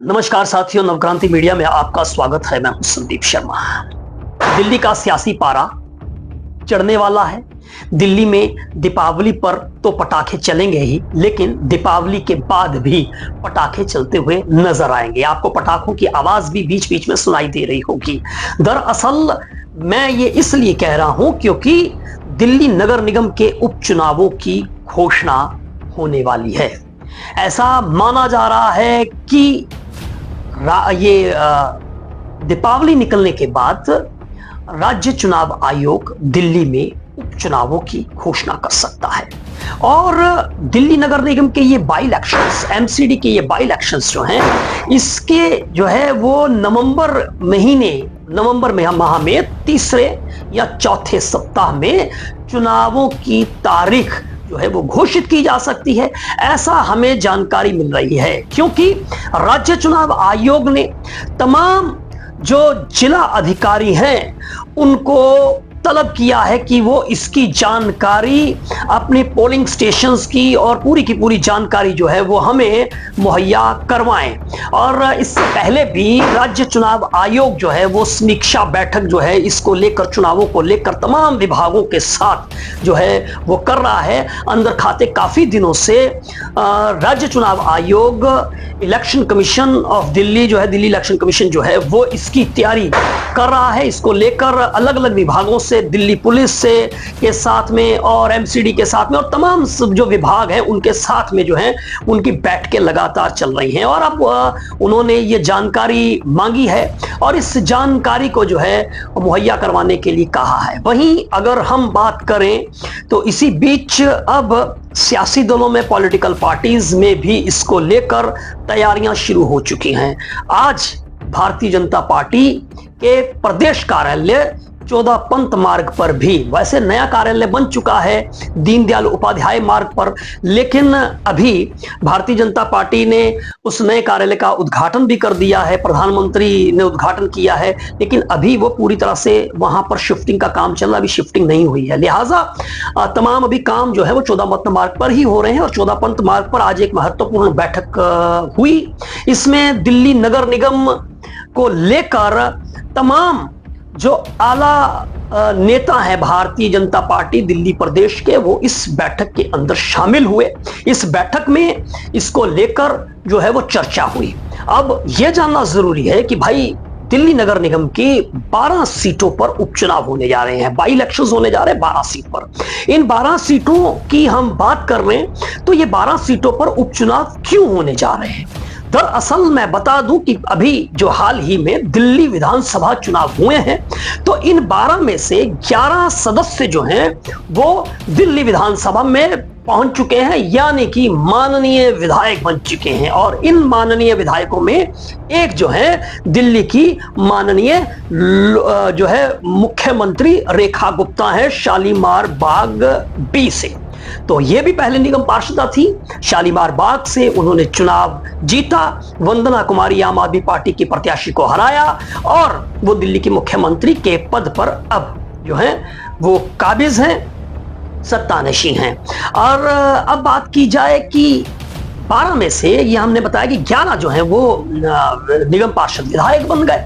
नमस्कार साथियों, नवक्रांति मीडिया में आपका स्वागत है। मैं हूं संदीप शर्मा। दिल्ली का सियासी पारा चढ़ने वाला है। दिल्ली में दीपावली पर तो पटाखे चलेंगे ही, लेकिन दीपावली के बाद भी पटाखे चलते हुए नजर आएंगे। आपको पटाखों की आवाज भी बीच बीच में सुनाई दे रही होगी। दरअसल मैं ये इसलिए कह रहा हूं क्योंकि दिल्ली नगर निगम के उपचुनावों की घोषणा होने वाली है। ऐसा माना जा रहा है कि ये दीपावली निकलने के बाद राज्य चुनाव आयोग दिल्ली में उपचुनावों की घोषणा कर सकता है और दिल्ली नगर निगम के ये बाई इलेक्शंस, एमसीडी के ये बाई इलेक्शंस जो हैं, इसके जो है वो नवंबर माह में तीसरे या चौथे सप्ताह में चुनावों की तारीख जो है वो घोषित की जा सकती है। ऐसा हमें जानकारी मिल रही है क्योंकि राज्य चुनाव आयोग ने तमाम जो जिला अधिकारी हैं उनको तलब किया है कि वो इसकी जानकारी अपने पोलिंग स्टेशंस की और पूरी की पूरी जानकारी जो है वो हमें मुहैया करवाएं। और इससे पहले भी राज्य चुनाव आयोग जो है वो समीक्षा बैठक जो है इसको लेकर, चुनावों को लेकर तमाम विभागों के साथ जो है वो कर रहा है। अंदर खाते काफी दिनों से राज्य चुनाव आयोग, इलेक्शन कमीशन ऑफ दिल्ली जो है, दिल्ली इलेक्शन कमीशन जो है वो इसकी तैयारी कर रहा है। इसको लेकर अलग अलग विभागों से, दिल्ली पुलिस से के साथ में और एमसीडी के साथ में और तमाम जो विभाग हैं उनके साथ में जो है उनकी बैठकें लगातार चल रही हैं और अब उन्होंने ये जानकारी मांगी है और इस जानकारी को जो है मुहैया करवाने के लिए कहा है। वहीं अगर हम बात करें तो इसी बीच अब सियासी दलों में, पॉलिटिकल पार्टीज में भी इसको लेकर तैयारियां शुरू हो चुकी हैं। आज भारतीय जनता पार्टी के प्रदेश कार्यालय 14 पंत मार्ग पर भी, वैसे नया कार्यालय बन चुका है दीनदयाल उपाध्याय मार्ग पर, लेकिन अभी भारतीय जनता पार्टी ने उस नए कार्यालय का उद्घाटन भी कर दिया है। प्रधानमंत्री ने उद्घाटन किया है, लेकिन अभी वो पूरी तरह से वहां पर शिफ्टिंग का काम चल रहा है, अभी शिफ्टिंग नहीं हुई है। लिहाजा तमाम अभी काम जो है वो 14 पंत मार्ग पर ही हो रहे हैं और 14 पंत मार्ग पर आज एक महत्वपूर्ण बैठक हुई। इसमें दिल्ली नगर निगम को लेकर तमाम जो आला नेता है भारतीय जनता पार्टी दिल्ली प्रदेश के, वो इस बैठक के अंदर शामिल हुए। इस बैठक में इसको लेकर जो है वो चर्चा हुई। अब यह जानना जरूरी है कि भाई दिल्ली नगर निगम की 12 सीटों पर उपचुनाव होने जा रहे हैं, बाई इलेक्शंस होने जा रहे हैं 12 सीट पर। इन 12 सीटों की हम बात कर रहे हैं तो ये 12 सीटों पर उपचुनाव क्यों होने जा रहे हैं? दरअसल मैं बता दूं कि अभी जो हाल ही में दिल्ली विधानसभा चुनाव हुए हैं तो इन 12 में से 11 सदस्य जो हैं वो दिल्ली विधानसभा में पहुंच चुके हैं, यानी कि माननीय विधायक बन चुके हैं। और इन माननीय विधायकों में एक जो है दिल्ली की माननीय जो है मुख्यमंत्री रेखा गुप्ता है, शालीमार बाग बी से। तो ये भी पहले निगम पार्षदा थी, शालीमार बाग से उन्होंने चुनाव जीता, वंदना कुमारी आम आदमी पार्टी की प्रत्याशी को हराया और वो दिल्ली की मुख्यमंत्री के पद पर अब जो है वो काबिज हैं, सत्तानशीन हैं। और अब बात की जाए कि 12 में से ये हमने बताया कि 11 जो है वो निगम पार्षद विधायक बन गए।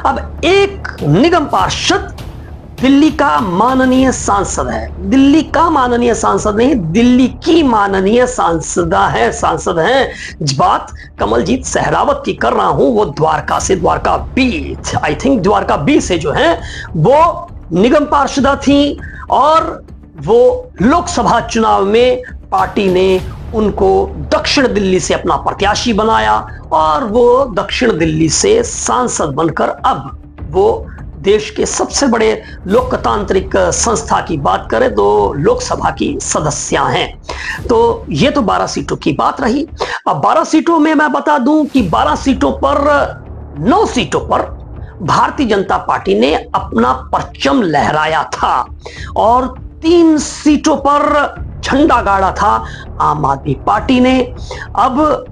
अब एक निगम पार्षद दिल्ली का माननीय सांसद है, दिल्ली का माननीय सांसद नहीं, दिल्ली की माननीय सांसद हैं। बात कमलजीत सहरावत की कर रहा हूं, वो द्वारका से, Dwarka B, I think Dwarka B से जो है वो निगम पार्षदा थी और वो लोकसभा चुनाव में पार्टी ने उनको दक्षिण दिल्ली से अपना प्रत्याशी बनाया और वो दक्षिण दिल्ली से सांसद बनकर अब वो देश के सबसे बड़े लोकतांत्रिक संस्था की बात करें तो लोकसभा की सदस्य हैं। तो ये तो 12 सीटों की बात रही। अब 12 सीटों में मैं बता दूं कि 12 सीटों पर 9 सीटों पर भारतीय जनता पार्टी ने अपना परचम लहराया था और 3 सीटों पर झंडा गाड़ा था आम आदमी पार्टी ने। अब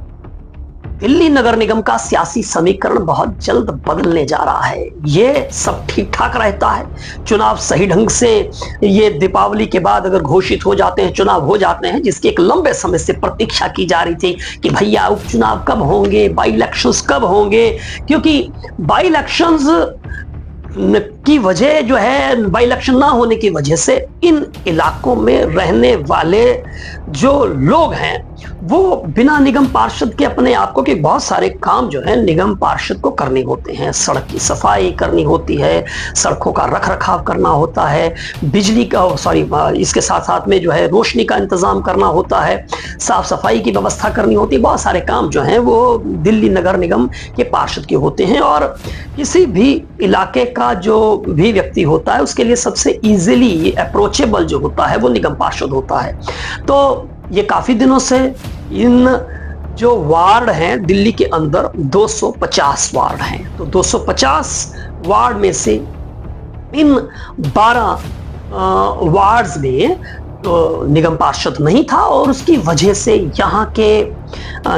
दिल्ली नगर निगम का सियासी समीकरण बहुत जल्द बदलने जा रहा है। ये सब ठीक ठाक रहता है, चुनाव सही ढंग से ये दीपावली के बाद अगर घोषित हो जाते हैं, चुनाव हो जाते हैं, जिसकी एक लंबे समय से प्रतीक्षा की जा रही थी कि भैया उपचुनाव कब होंगे, बाई इलेक्शंस कब होंगे, क्योंकि बाई इलेक्शंस की वजह जो है, बाई इलेक्शन ना होने की वजह से इन इलाकों में रहने वाले जो लोग हैं वो बिना निगम पार्षद के अपने आप को, कि बहुत सारे काम जो है निगम पार्षद को करने होते हैं। सड़क की सफाई करनी होती है, सड़कों का रख रखाव करना होता है, बिजली का इसके साथ साथ में जो है रोशनी का इंतजाम करना होता है, साफ सफाई की व्यवस्था करनी होती है। बहुत सारे काम जो हैं वो दिल्ली नगर निगम के पार्षद के होते हैं, और किसी भी इलाके का जो भी व्यक्ति होता है उसके लिए सबसे इजीली अप्रोचेबल जो होता है वो निगम पार्षद होता है। तो ये काफी दिनों से इन जो वार्ड हैं दिल्ली के अंदर 250 वार्ड हैं, तो 250 वार्ड में से इन 12 वार्ड्स में तो निगम पार्षद नहीं था, और उसकी वजह से यहाँ के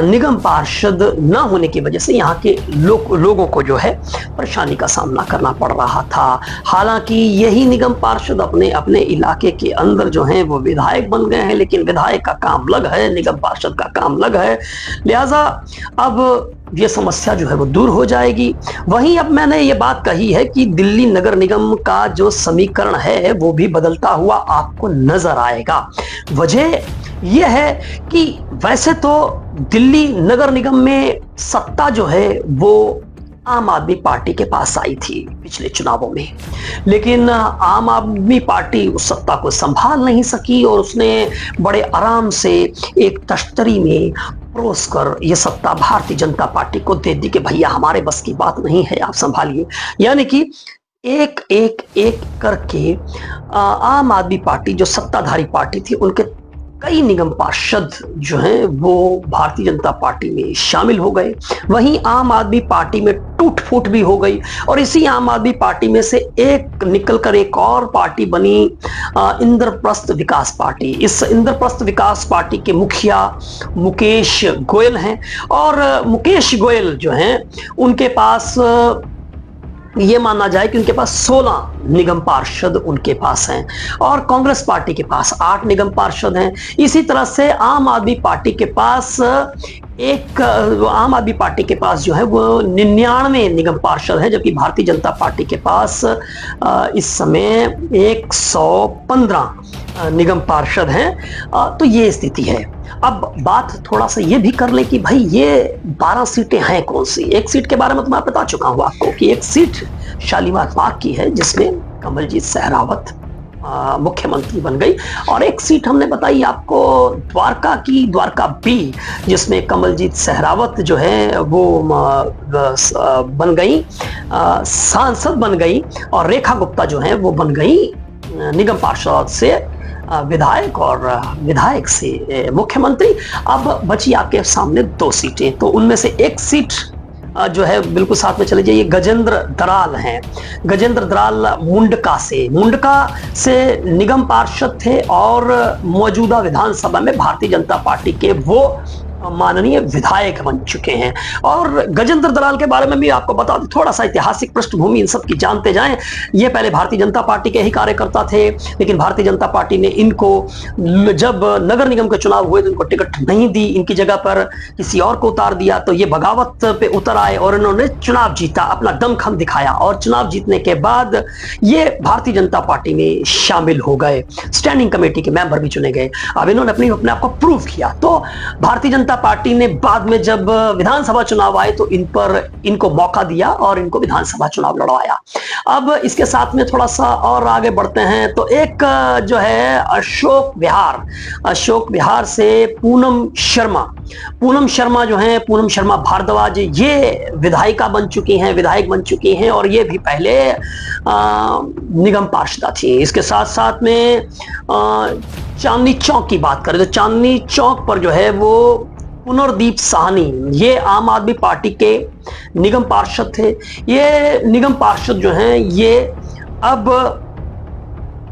निगम पार्षद न होने की वजह से यहाँ के लोगों को जो है परेशानी का सामना करना पड़ रहा था। हालांकि यही निगम पार्षद अपने अपने इलाके के अंदर जो हैं वो विधायक बन गए हैं, लेकिन विधायक का काम अलग है, निगम पार्षद का काम अलग है। लिहाजा अब ये समस्या जो है वो दूर हो जाएगी। वहीं अब मैंने ये बात कही है कि दिल्ली नगर निगम का जो समीकरण है वो भी बदलता हुआ आपको नजर आएगा। वजह यह है कि वैसे तो दिल्ली नगर निगम में सत्ता जो है वो आम आदमी पार्टी के पास आई थी पिछले चुनावों में, लेकिन आम आदमी पार्टी उस सत्ता को संभाल नहीं सकी और उसने बड़े आराम से एक तश्तरी में परोस कर ये सत्ता भारतीय जनता पार्टी को दे दी कि भैया हमारे बस की बात नहीं है, आप संभालिए। यानी कि एक एक एक करके आम आदमी पार्टी जो सत्ताधारी पार्टी थी उनके कई निगम पार्षद जो हैं वो भारतीय जनता पार्टी में शामिल हो गए। वहीं आम आदमी पार्टी में टूट फूट भी हो गई, और इसी आम आदमी पार्टी में से एक निकलकर एक और पार्टी बनी इंद्रप्रस्थ विकास पार्टी। इस इंद्रप्रस्थ विकास पार्टी के मुखिया मुकेश गोयल हैं, और मुकेश गोयल जो हैं उनके पास ये माना जाए कि उनके पास 16 निगम पार्षद उनके पास हैं, और कांग्रेस पार्टी के पास 8 निगम पार्षद हैं। इसी तरह से आम आदमी पार्टी के पास जो है वो 99 निगम पार्षद हैं, जबकि भारतीय जनता पार्टी के पास इस समय 115 निगम पार्षद हैं। तो ये स्थिति है। अब बात थोड़ा सा ये भी कर ले कि भाई ये 12 सीटें हैं कौन सी। एक सीट के बारे में तो मैं बता चुका हूं आपको कि एक सीट शालीमार बाग की है जिसमें कमलजीत सहरावत मुख्यमंत्री बन गई, और एक सीट हमने बताई आपको द्वारका की, द्वारका बी, जिसमें कमलजीत सहरावत जो है वो बन गई सांसद बन गई, और रेखा गुप्ता जो है वो बन गई निगम पार्षद से विधायक, और विधायक से मुख्यमंत्री। अब बची आपके सामने 2 सीटें, तो उनमें से एक सीट जो है बिल्कुल साथ में चले जाइए, गजेंद्र दराल हैं। गजेंद्र दराल मुंडका से निगम पार्षद थे, और मौजूदा विधानसभा में भारतीय जनता पार्टी के वो माननीय विधायक बन चुके हैं। और गजेंद्र दलाल के बारे में भी आपको बता दें, थोड़ा सा ऐतिहासिक पृष्ठभूमि इन सब की जानते जाएं। ये पहले भारतीय जनता पार्टी के ही कार्यकर्ता थे, लेकिन भारतीय जनता पार्टी ने इनको, जब नगर निगम के चुनाव हुए तो इनको टिकट नहीं दी, इनकी जगह पर किसी और को उतार दिया, तो ये बगावत पे उतर आए और इन्होंने चुनाव जीता, अपना दमखम दिखाया, और चुनाव जीतने के बाद ये भारतीय जनता पार्टी में शामिल हो गए, स्टैंडिंग कमेटी के मेंबर भी चुने गए। अब इन्होंने अपने आप को प्रूव किया। तो भारतीय जनता पार्टी ने बाद में जब विधानसभा चुनाव आए तो इनको मौका दिया और इनको विधानसभा चुनाव लड़वाया। अब इसके साथ में थोड़ा सा और आगे बढ़ते हैं, तो एक जो है अशोक विहार से पूनम शर्मा जो है, पूनम शर्मा भारद्वाज, ये विधायक बन चुकी हैं, और ये भी पहले निगम पार्षदा थी। इसके साथ साथ में चांदनी चौक की बात करें तो चांदनी चौक पर जो है वो पुनर्दीप साहनी, ये आम आदमी पार्टी के निगम पार्षद थे। ये निगम पार्षद जो हैं ये अब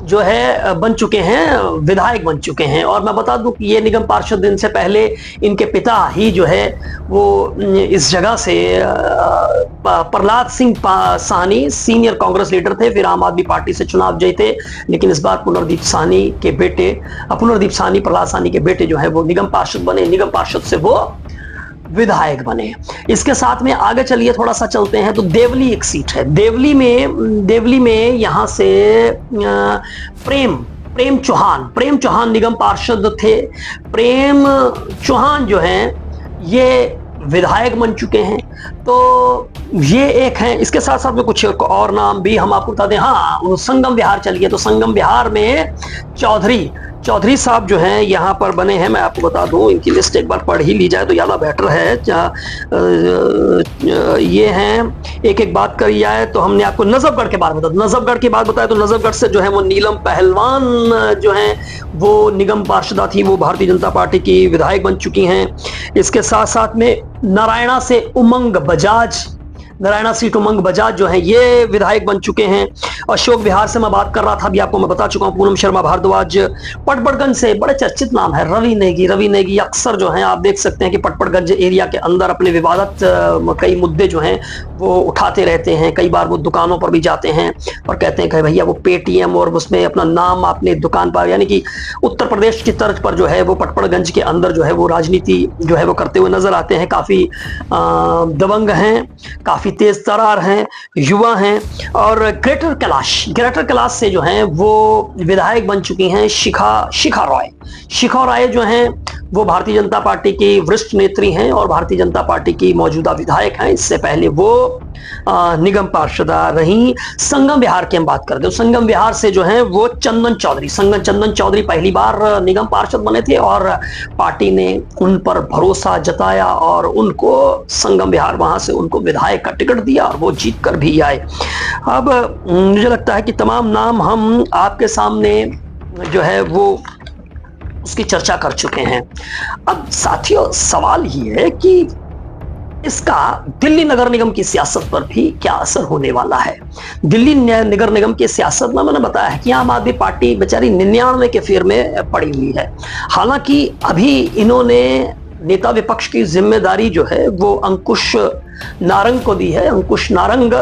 जो है बन चुके हैं, विधायक बन चुके हैं। और मैं बता दूं कि ये निगम पार्षद दिन से पहले इनके पिता ही जो है वो इस जगह से प्रहलाद सिंह साहनी सीनियर कांग्रेस लीडर थे, फिर आम आदमी पार्टी से चुनाव जीते, लेकिन इस बार पुनर्दीप साहनी के बेटे, पुनर्दीप साहनी प्रहलाद साहनी के बेटे जो है वो निगम पार्षद बने, निगम पार्षद से वो विधायक बने। इसके साथ में आगे चलिए, थोड़ा सा चलते हैं तो देवली एक सीट है। देवली में यहां से प्रेम चौहान निगम पार्षद थे। प्रेम चौहान जो हैं ये विधायक बन चुके हैं। तो ये एक है। इसके साथ साथ में कुछ और नाम भी हम आपको बता दें। हाँ, संगम विहार चलिए, तो संगम विहार में चौधरी साहब जो हैं यहाँ पर बने हैं। मैं आपको बता दूं, इनकी लिस्ट एक बार पढ़ ही ली जाए तो ज़्यादा बेटर है। ये हैं, एक एक बात करी जाए तो हमने आपको नजफगढ़ के बारे में बताया। नजफगढ़ की बात बताया तो नजफगढ़ से जो है वो नीलम पहलवान जो हैं वो निगम पार्षदा थी, वो भारतीय जनता पार्टी की विधायक बन चुकी हैं। इसके साथ साथ में नारायणा से नारायणा सीट उमंग बजाज जो है ये विधायक बन चुके हैं। अशोक विहार से मैं बात कर रहा था, अभी आपको मैं बता चुका हूं, पूनम शर्मा भारद्वाज। पटपड़गंज से बड़े चर्चित नाम है रवि नेगी अक्सर जो हैं आप देख सकते हैं कि पटपड़गंज एरिया के अंदर अपने विवादित कई मुद्दे जो हैं वो उठाते रहते हैं। कई बार वो दुकानों पर भी जाते हैं और कहते हैं कि भैया वो पेटीएम और उसमें अपना नाम अपने दुकान पर, यानी कि उत्तर प्रदेश की तर्ज पर जो है वो पटपड़गंज के अंदर जो है वो राजनीति जो है वो करते हुए नजर आते हैं। काफी दबंग हैं, काफी तेज तरार हैं, युवा हैं। और ग्रेटर कैलाश से जो हैं वो विधायक बन चुकी हैं शिखा रॉय जो हैं वो भारतीय जनता पार्टी की वरिष्ठ नेत्री हैं और भारतीय जनता पार्टी की मौजूदा विधायक हैं। इससे पहले वो निगम पार्षदा रही। संगम विहार की हम बात करते हैं, संगम विहार से जो है वो चंदन चौधरी पहली बार निगम पार्षद बने थे और पार्टी ने उन पर भरोसा जताया और उनको संगम विहार वहां से उनको विधायक का टिकट दिया और वो जीत कर भी आए। अब मुझे लगता है कि तमाम नाम हम आपके सामने जो है वो उसकी चर्चा कर चुके हैं। अब साथियों सवाल ये है कि इसका दिल्ली नगर निगम की सियासत पर भी क्या असर होने वाला है। दिल्ली नगर निगम की सियासत में मैंने बताया है कि आम आदमी पार्टी बेचारी 99 के फेर में पड़ी हुई है। हालांकि अभी इन्होंने नेता विपक्ष की जिम्मेदारी जो है वो अंकुश नारंग को दी है। अंकुश नारंग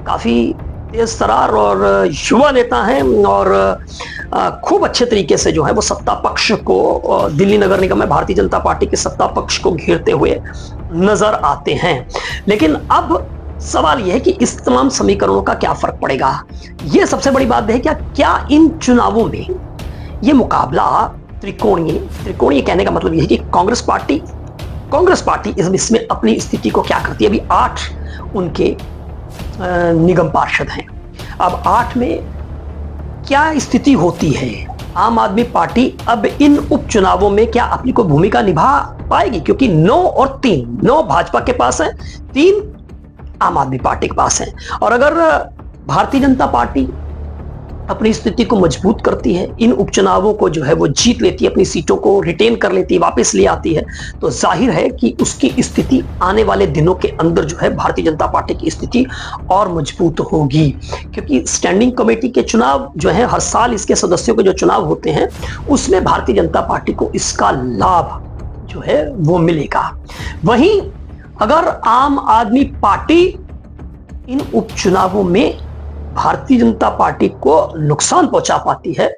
काफी तेज तरार और युवा नेता हैं और खूब अच्छे तरीके से जो है वो सत्ता पक्ष को, दिल्ली नगर निगम में भारतीय जनता पार्टी के सत्ता पक्ष को घेरते हुए नजर आते हैं। लेकिन अब सवाल यह है कि इस तमाम समीकरणों का क्या फर्क पड़ेगा। यह सबसे बड़ी बात है क्या इन चुनावों में यह मुकाबला त्रिकोणीय कहने का मतलब यह है कि कांग्रेस पार्टी इसमें अपनी स्थिति को क्या करती है। अभी 8 उनके निगम पार्षद हैं। अब 8 में क्या स्थिति होती है। आम आदमी पार्टी अब इन उपचुनावों में क्या अपनी कोई भूमिका निभा पाएगी, क्योंकि 9 और 3, 9 भाजपा के पास है, 3 आम आदमी पार्टी के पास है। और अगर भारतीय जनता पार्टी अपनी स्थिति को मजबूत करती है, इन उपचुनावों को जो है वो जीत लेती है, अपनी सीटों को रिटेन कर लेती है, वापस ले आती है, तो जाहिर है कि उसकी स्थिति आने वाले दिनों के अंदर जो है भारतीय जनता पार्टी की स्थिति और मजबूत होगी। क्योंकि स्टैंडिंग कमेटी के चुनाव जो है हर साल इसके सदस्यों के जो चुनाव होते हैं उसमें भारतीय जनता पार्टी को इसका लाभ जो है वो मिलेगा। वहीं अगर आम आदमी पार्टी इन उपचुनावों में भारतीय जनता पार्टी को नुकसान पहुंचा पाती है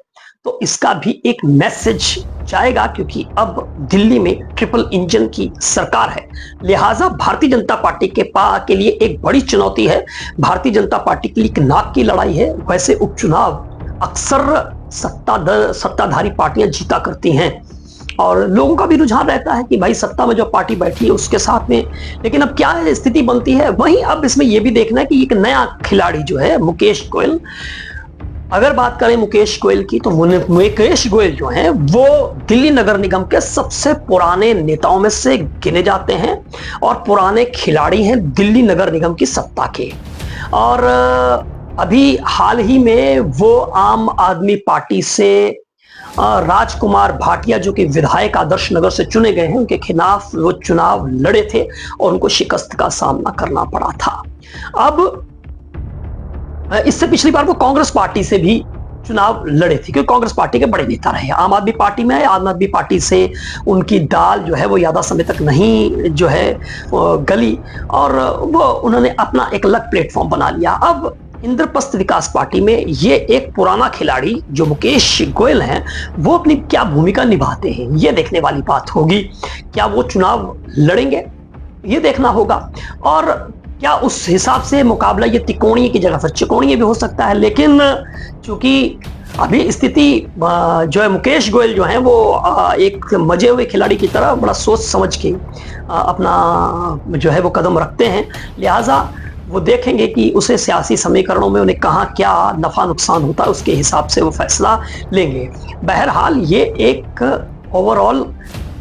तो इसका भी एक मैसेज जाएगा, क्योंकि अब दिल्ली में ट्रिपल इंजन की सरकार है। लिहाजा भारतीय जनता पार्टी के लिए एक बड़ी चुनौती है। भारतीय जनता पार्टी के लिए एक नाक की लड़ाई है। वैसे उपचुनाव अक्सर सत्ताधारी पार्टियां जीता करती हैं और लोगों का भी रुझान रहता है कि भाई सत्ता में जो पार्टी बैठी है उसके साथ में। लेकिन अब क्या स्थिति बनती है, वहीं अब इसमें यह भी देखना है कि एक नया खिलाड़ी जो है मुकेश गोयल, अगर बात करें मुकेश गोयल की तो मुकेश गोयल जो है वो दिल्ली नगर निगम के सबसे पुराने नेताओं में से गिने जाते हैं और पुराने खिलाड़ी हैं दिल्ली नगर निगम की सत्ता के। और अभी हाल ही में वो आम आदमी पार्टी से राजकुमार भाटिया जो कि विधायक आदर्श नगर से चुने गए हैं, उनके खिलाफ वो चुनाव लड़े थे और उनको शिकस्त का सामना करना पड़ा था। अब इससे पिछली बार वो कांग्रेस पार्टी से भी चुनाव लड़े थे, क्योंकि कांग्रेस पार्टी के बड़े नेता रहे। आम आदमी पार्टी में, आम आदमी पार्टी से उनकी दाल जो है वो ज्यादा समय तक नहीं जो है गली, और वो उन्होंने अपना एक अलग प्लेटफॉर्म बना लिया। अब इंद्रप्रस्थ विकास पार्टी में ये एक पुराना खिलाड़ी जो मुकेश गोयल हैं, वो अपनी क्या भूमिका निभाते हैं, ये देखने वाली बात होगी। क्या वो चुनाव लड़ेंगे, ये देखना होगा। और क्या उस हिसाब से मुकाबला ये त्रिकोणीय की जगह पर चिकोणीय भी हो सकता है। लेकिन चूंकि अभी स्थिति जो है, मुकेश गोयल जो है वो एक मजे हुए खिलाड़ी की तरह बड़ा सोच समझ के अपना जो है वो कदम रखते हैं, लिहाजा वो देखेंगे कि उसे सियासी समीकरणों में उन्हें कहाँ क्या नफा नुकसान होता है, उसके हिसाब से वो फैसला लेंगे। बहरहाल ये एक ओवरऑल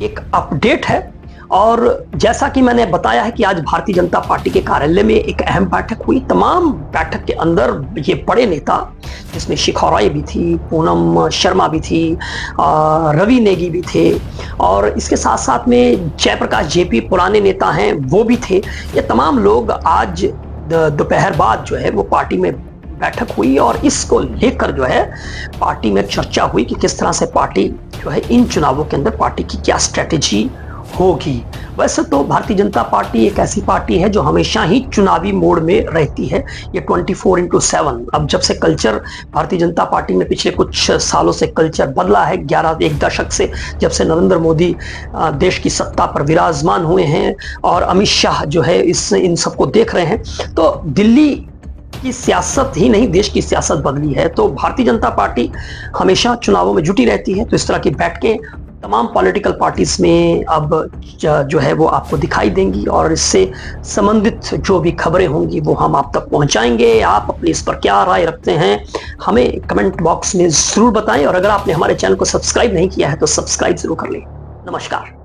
एक अपडेट है। और जैसा कि मैंने बताया है कि आज भारतीय जनता पार्टी के कार्यालय में एक अहम बैठक हुई। तमाम बैठक के अंदर ये बड़े नेता, जिसमें शिखा रॉय भी थी, पूनम शर्मा भी थी, रवि नेगी भी थे, और इसके साथ साथ में जयप्रकाश जेपी पुराने नेता हैं वो भी थे। ये तमाम लोग आज दोपहर बाद जो है वो पार्टी में बैठक हुई, और इसको लेकर जो है पार्टी में चर्चा हुई कि किस तरह से पार्टी जो है इन चुनावों के अंदर पार्टी की क्या स्ट्रेटेजी होगी। वैसे तो भारतीय जनता पार्टी एक ऐसी पार्टी है जो हमेशा ही चुनावी मोड में रहती है। ये 24/7, अब जब से कल्चर भारतीय जनता पार्टी में पिछले कुछ सालों से कल्चर बदला है, 11 दशक से, जब से नरेंद्र मोदी देश की सत्ता पर विराजमान हुए हैं और अमित शाह जो है इन सबको देख रहे हैं, तो दिल्ली की सियासत ही नहीं देश की सियासत बदली है। तो भारतीय जनता पार्टी हमेशा चुनावों में जुटी रहती है। तो इस तरह की बैठकें तमाम पॉलिटिकल पार्टीज में अब जो है वो आपको दिखाई देंगी, और इससे संबंधित जो भी खबरें होंगी वो हम आप तक पहुंचाएंगे। आप अपनी इस पर क्या राय रखते हैं हमें कमेंट बॉक्स में जरूर बताएं, और अगर आपने हमारे चैनल को सब्सक्राइब नहीं किया है तो सब्सक्राइब जरूर कर लें। नमस्कार।